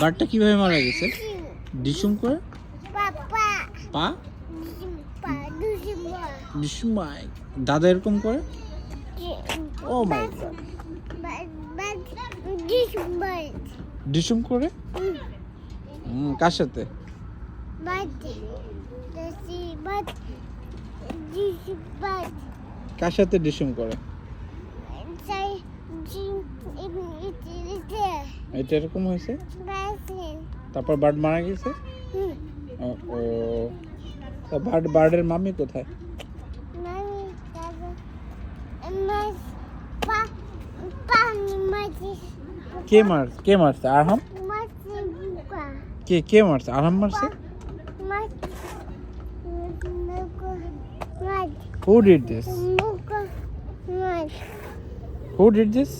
বার্ডটা কিভাবে মারা গেছে? ডিসুম করে? পা ডিসুমাই দাদা এরকম করে? ও মাই গড, ডিসুম করে? কার সাথে? কার সাথে ডিসুম করে? এটা এরকম হয়েছে, তারপর বার্ড মারা গেছে। ও বার্ডের মামি কোথায়? কে মারছে? আরহাম? কে মারছে? আরহাম মারছে? Who did this?